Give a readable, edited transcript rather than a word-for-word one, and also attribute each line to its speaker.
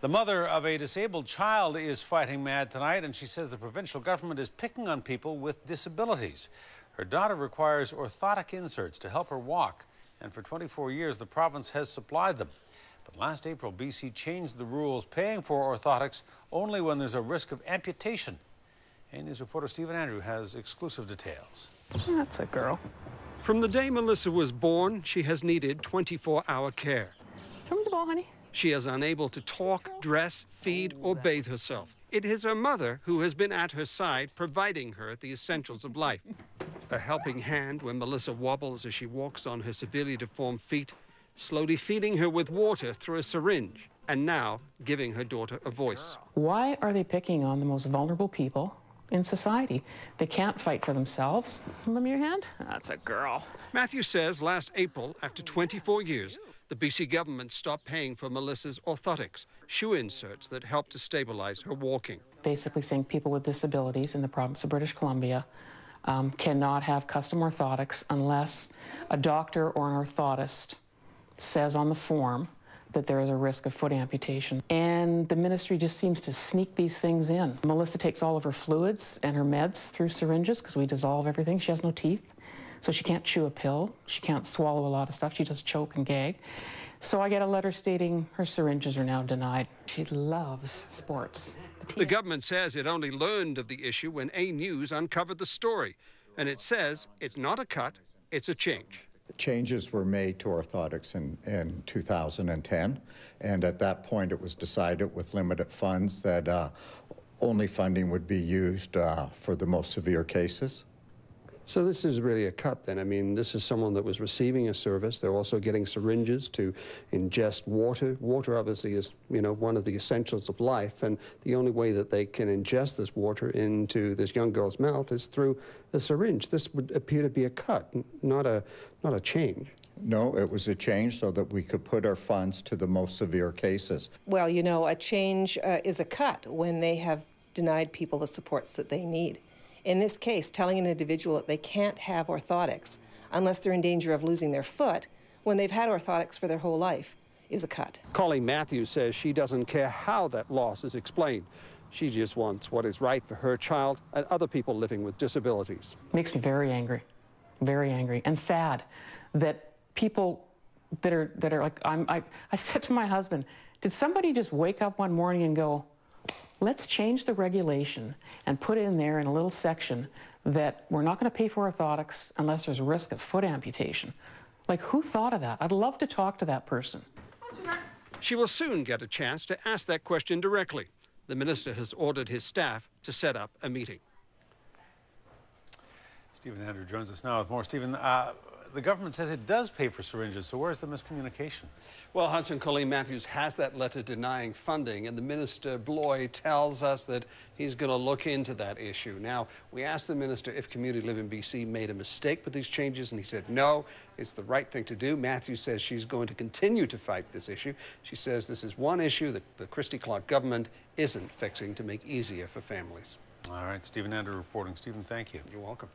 Speaker 1: The mother of a disabled child is fighting mad tonight, and she says the provincial government is picking on people with disabilities. Her daughter requires orthotic inserts to help her walk, and for 24 years the province has supplied them. But last April, BC changed the rules, paying for orthotics only when there's a risk of amputation. News reporter Stephen Andrew has exclusive details.
Speaker 2: That's a girl.
Speaker 3: From the day Melissa was born, she has needed 24-hour care.
Speaker 2: Show me the ball, honey.
Speaker 3: She is unable to talk, dress, feed, or bathe herself. It is her mother who has been at her side, providing her the essentials of life. A helping hand when Melissa wobbles as she walks on her severely deformed feet, slowly feeding her with water through a syringe, and now giving her daughter a voice.
Speaker 2: Why are they picking on the most vulnerable people in society? They can't fight for themselves. Lend me your hand. That's a girl.
Speaker 3: Matthew says last April, after 24 years, the BC government stopped paying for Melissa's orthotics, shoe inserts that help to stabilize her walking.
Speaker 2: Basically saying people with disabilities in the province of British Columbia cannot have custom orthotics unless a doctor or an orthotist says on the form that there is a risk of foot amputation. And the ministry just seems to sneak these things in. Melissa takes all of her fluids and her meds through syringes because we dissolve everything. She has no teeth, so she can't chew a pill. She can't swallow a lot of stuff. She just choke and gag. So I get a letter stating her syringes are now denied. She loves sports.
Speaker 3: The government says it only learned of the issue when A News uncovered the story. And it says it's not a cut, it's a change.
Speaker 4: Changes were made to orthotics in 2010, and at that point it was decided with limited funds that only funding would be used for the most severe cases.
Speaker 5: So this is really a cut then. I mean, this is someone that was receiving a service. They're also getting syringes to ingest water. Water obviously is, one of the essentials of life, and the only way that they can ingest this water into this young girl's mouth is through a syringe. This would appear to be a cut, not a change.
Speaker 4: No, it was a change so that we could put our funds to the most severe cases.
Speaker 6: Well, a change is a cut when they have denied people the supports that they need. In this case, telling an individual that they can't have orthotics unless they're in danger of losing their foot when they've had orthotics for their whole life is a cut.
Speaker 5: Colleen Matthews says she doesn't care how that loss is explained. She just wants what is right for her child and other people living with disabilities.
Speaker 2: Makes me very angry, and sad that people that are like, I said to my husband, did somebody just wake up one morning and go, let's change the regulation and put in there in a little section that we're not going to pay for orthotics unless there's a risk of foot amputation. Like, who thought of that? I'd love to talk to that person.
Speaker 3: She will soon get a chance to ask that question directly. The minister has ordered his staff to set up a meeting.
Speaker 1: Stephen Andrew joins us now with more. Stephen, the government says it does pay for syringes, so where's the miscommunication?
Speaker 5: Well, Hudson, Colleen Matthews has that letter denying funding, and the Minister Bloy tells us that he's going to look into that issue. Now, we asked the minister if Community Living BC made a mistake with these changes, and he said no, it's the right thing to do. Matthews says she's going to continue to fight this issue. She says this is one issue that the Christy Clark government isn't fixing to make easier for families.
Speaker 1: All right, Stephen Andrew reporting. Stephen, thank you.
Speaker 5: You're welcome.